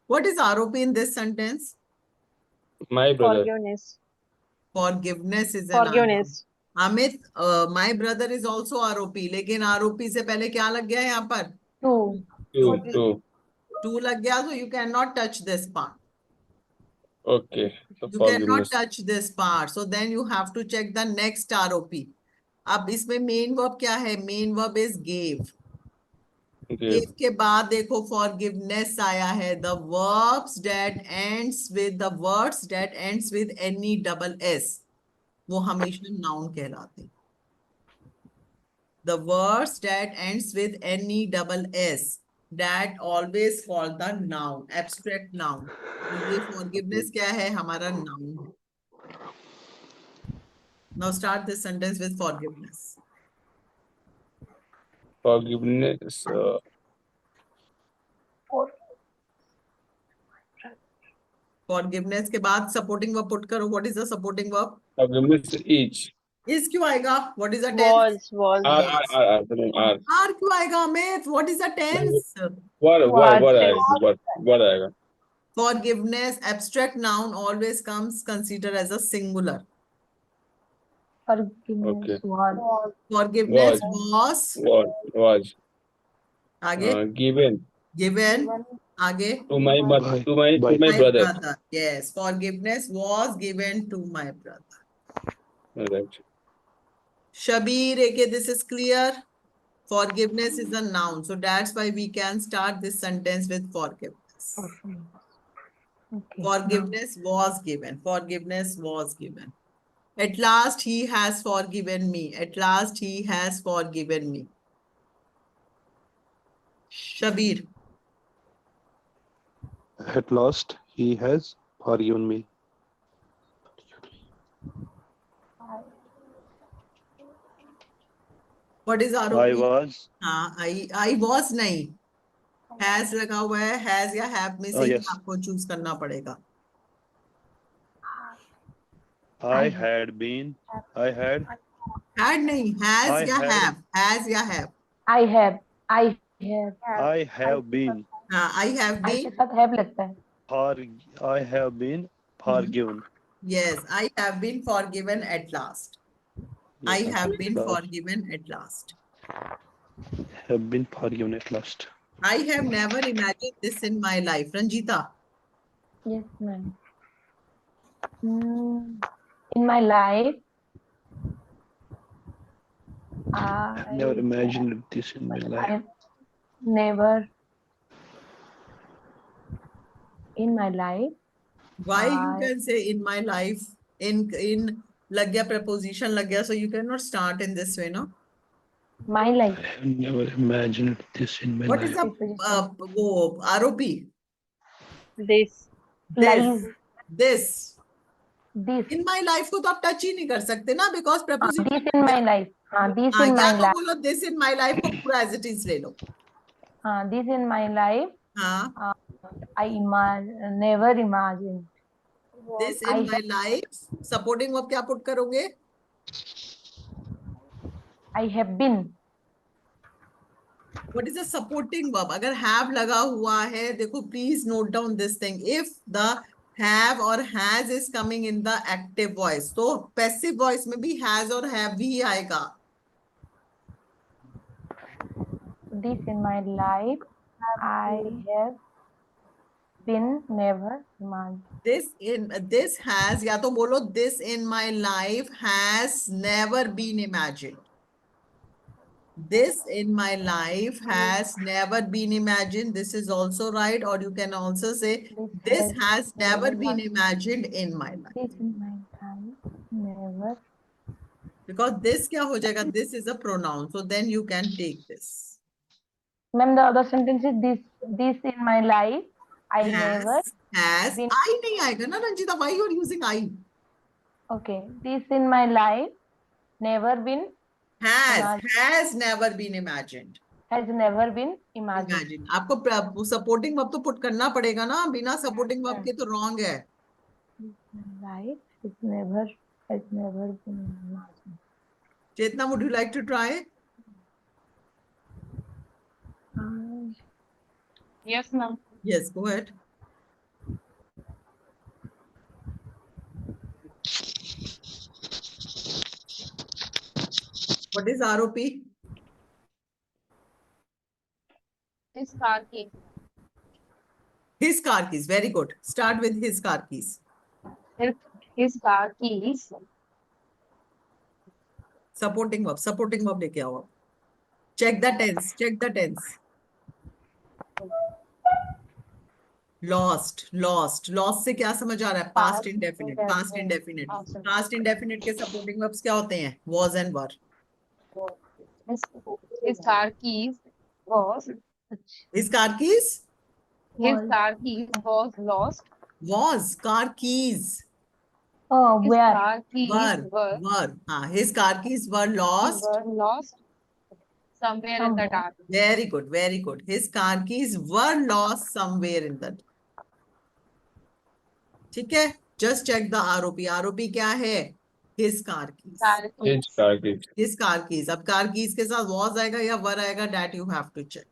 What is ROP in this sentence? My brother. Forgiveness. Forgiveness is an Forgiveness. Amit, my brother is also ROP. लेकिन ROP से पहले क्या लग गया है यहाँ पर? Two. To लग गया, so you cannot touch this part. Okay. So You cannot forgiveness. touch this part. So then you have to check the next ROP. अब इसमें main verb क्या है? Main verb is gave. Okay. Gave के बाद देखो forgiveness आया है. The words that ends with any double S. वो हमेशा noun कहलाते हैं. The words that ends with NESS that always called the noun, abstract noun. तो ये forgiveness क्या है? हमारा noun है. Now start this sentence with forgiveness. Forgiveness. Forgiveness के बाद supporting verb put करो. What is the supporting verb? Forgiveness each. Is क्यों आएगा? What is the tense? Was. R. Are क्यों आएगा Amit? What is the tense? What आएगा? Forgiveness, abstract noun always comes considered as a singular. Forgiveness was. Forgiveness Was. आगे Given given आगे to my mother, to my my brother. brother. Yes, forgiveness was given to my brother. Right. Shabir, okay, this is clear. Forgiveness is a noun, so that's why we can start this sentence with forgiveness. Okay. Forgiveness was given. Forgiveness was given. At last he has forgiven me. At last he has forgiven me. Shabir. At last, he has forgiven me. What is ROP? I was. हाँ, I was नहीं. Has लगा हुआ है. Has या have में से ही yes. आपको choose करना पड़ेगा. I had been. I had. Had नहीं. Has I या had- have. Has या have. I have. I have been. हाँ, I have I के been. साथ have लगता है. I have been forgiven. Yes, I have been forgiven at last. I Yes, have at been last. forgiven at last. Have been forgiven at last. I have never imagined this in my life. Ranjita. Yes, ma'am. In my life, I've never imagined this in my life. I never in my life. Why you I- can say in my life, in लग गया preposition लग गया, so you cannot start in this way, no? My life. I have never imagined this in my What life. is the वो ROP? This. This. This. This. In my life को तो आप touch ही नहीं कर सकते ना, because preposition. This in my life. This हाँ, in या my तो life. बोलो this in my life को पूरा as it is ले लो. This in my life. हाँ. I never imagined. This in my life. Supporting verb क्या put करोगे? I have been. What is the supporting verb? अगर have लगा हुआ है, देखो please note down this thing. If the have or has is coming in the active voice, तो passive voice में भी has और have भी आएगा. This in my life. I have been never imagined. This has या तो बोलो this in my life has never been imagined. This in my life has never been imagined. This is also right, or you can also say this has never been imagined in my life. This in my life. Never. Because this क्या हो जाएगा? This is a pronoun, so then you can take this. Ma'am, the other sentence is this. This in my life. I never. Has been- I नहीं आएगा ना Ranjita? Why you are using I? Okay. This in my life. Never been. Has never been imagined. Has never been imagined. Imagine. आपको supporting verb तो put करना पड़ेगा ना, बिना supporting verb के तो wrong है. Life is never. Has never been imagined. Chetna, would you like to try? Yes, ma'am. Yes, go ahead. What is ROP? His car key. His car keys. Very good. Start with his car keys. His car keys. Supporting verb लेके आओ आप. Check the tense. lost से क्या समझ आ रहा है? Past indefinite, past indefinite. Awesome. Past indefinite के supporting verbs क्या होते हैं? Was and were. His car keys was His car keys? was lost. Was. Car keys. Oh, His where? car keys Were. His car keys were lost. lost somewhere in the dark. Very good, very good. His car keys were lost somewhere in the. ठीक है? Just check the ROP. ROP क्या है? His car keys. Car His keys. car keys. His car keys. अब car keys के साथ was आएगा या were आएगा? That you have to check.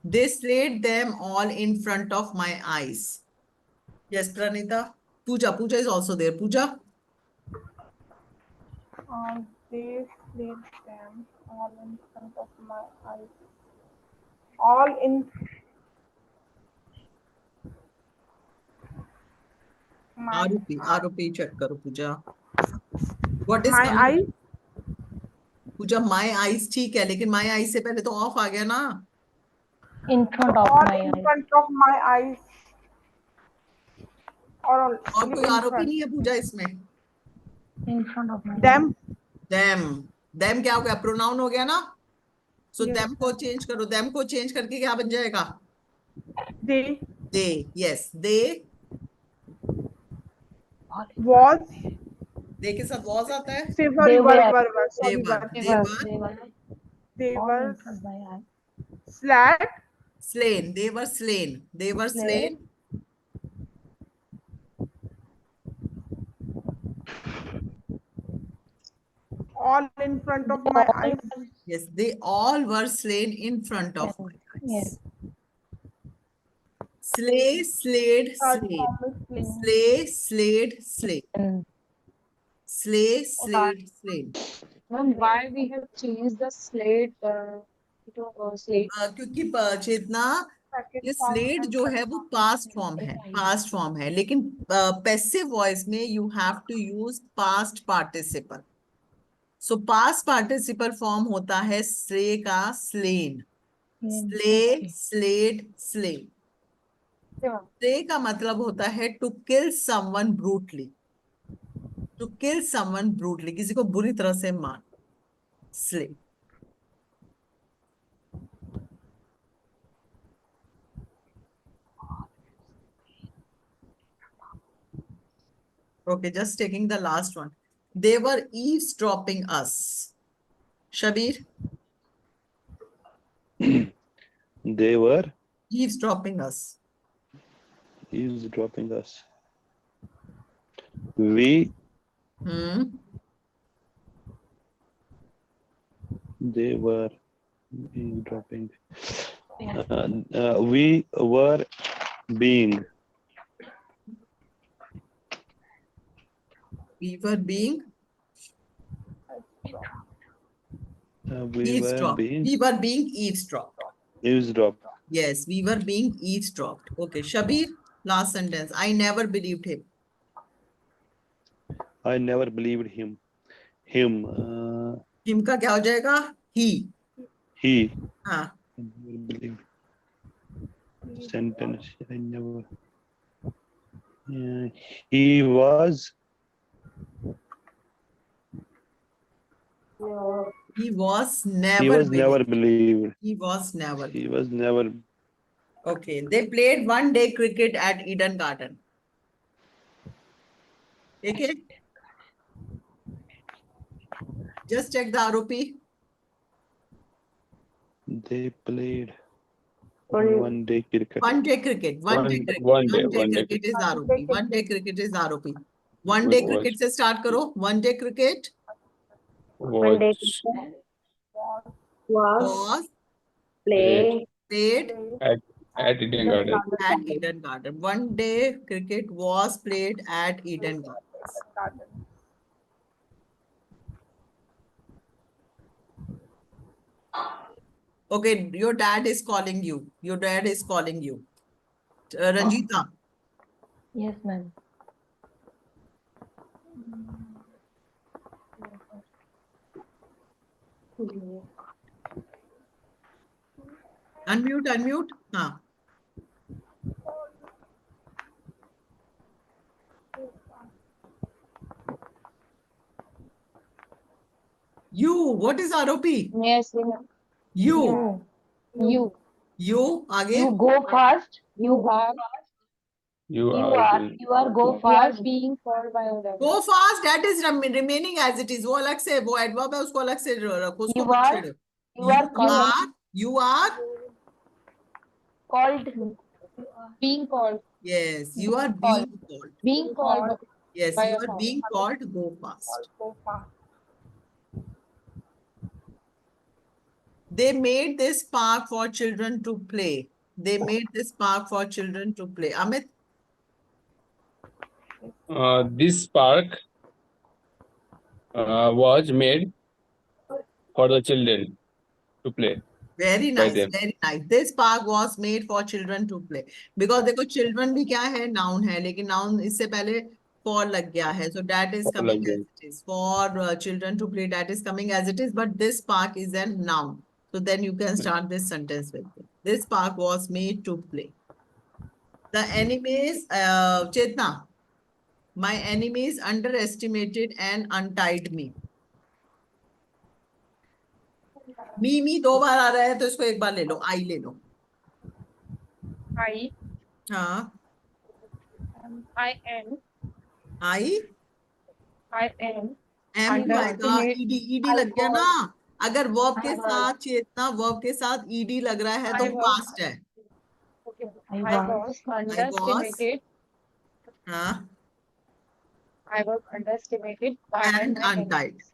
They slayed them all in front of my eyes. Yes, Pranita. Pooja is also there. Pooja. They slayed them all in front of my eyes. All in my ROP check करो Pooja. What is my coming? eyes. Pooja, my eyes ठीक है, लेकिन my eyes से पहले तो off आ गया ना. In front of All my in eyes. front of my eyes. और only कोई in आरोपी front. नहीं है पूजा इसमें. In front of my eyes. Them. them क्या हो गया? प्रोनाउन हो गया ना. So Yes. them को चेंज करो. them को चेंज करके क्या बन जाएगा? They yes, they. was. they के साथ was आता है. Say They sorry, were. they were They All were in front of my eyes. slain. they were slain. All in front of my eyes. Yes, they all were slain in front of my eyes. Yes. Slay, slayed, Third slay. form is slain. Slay, slayed, slay. Mm. Slay, slayed, slay. Ma'am, why we have changed the slate to slate? क्योंकि चेतना Second ये form slayed and जो third है वो form. Past form है लेकिन passive voice में you have to use past participle. So past participle form होता है स्ले का slain. Slay, slayed, slay. Slay का मतलब होता है to kill someone brutally. To kill someone brutally, किसी को बुरी तरह से मार. Slay. Okay, just taking the last one. They were eavesdropping us. Shabir, They were eavesdropping us. eavesdropping us. We, they were eavesdropping. We were being. We were being We were eavesdropped. being We were being eavesdropped. eavesdropped. Yes, we were being eavesdropped. Okay, Shabir, last sentence. I never believed him. I never believed him. Him. Him का क्या हो जाएगा? He. He. हाँ. I never believed. Sentence. I never. He was. He was He never was never believed. He was never. He was never. Okay, they played one day cricket at Eden Garden. Okay. Just check the ROP. They played one day cricket. One day cricket. One day cricket. One day cricket is ROP. One day cricket is ROP. One day cricket से start करो. One day cricket was Play. played at Eden Garden. at Eden Garden. One day cricket was played at Eden Garden. Okay, your dad is calling you. Your dad is calling you. Ranjita. Yes, ma'am. Unmute. हाँ. You, what is ROP? Yes, You. you आगे. You go first. you are You You are are. being- You are go you are fast. being called by order. Go fast, that is remaining as it is. वो अलग से, वो adverb है, उसको अलग से रखो, उसको You मत are- छेड़ो. you are called. You are, Called. Being called. yes, you are Called. being called. Being called. Yes, By you your are being called, go fast. Go fast. They made this park for children to play. They made this park for children to play. Amit, This park was made for the children to play. very By nice, them. very nice. This park was made for children to play. Because देखो children भी क्या है, noun है, लेकिन noun इससे पहले for लग गया है. So that is For coming लग as गया. it is. For children to play, that is coming as it is. But this park is a noun. So then you can start this sentence with it. This park was made to play. The enemies, Chetna, my enemies underestimated and untied me. मी दो बार आ रहा है तो इसको एक बार ले लो, आई ले लो. I हाँ, am I am M क्यों आएगा? Underestimate. ईडी लग गया ना. अगर वर्ब के साथ चेतना, वर्ब के साथ ईडी लग रहा है तो I was- पास्ट है. I was underestimated. हाँ, I was underestimated by and my untied. enemies.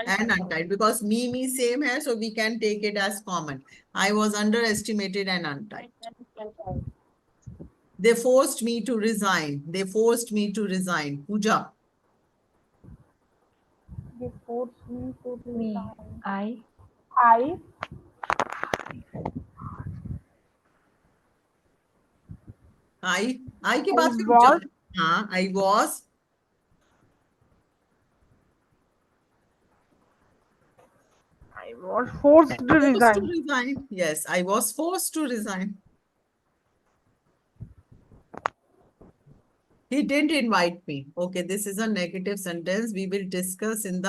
And untied because me same है, so we can take it as common. I was underestimated and untied. They forced me to resign. They forced me to resign. Pooja. They forced me to Me. resign. I. I के बाद I फिर was- हाँ, I was forced to forced resign. to resign. Yes, I was forced to resign. He didn't invite me. Okay, this is a negative sentence. We will discuss in the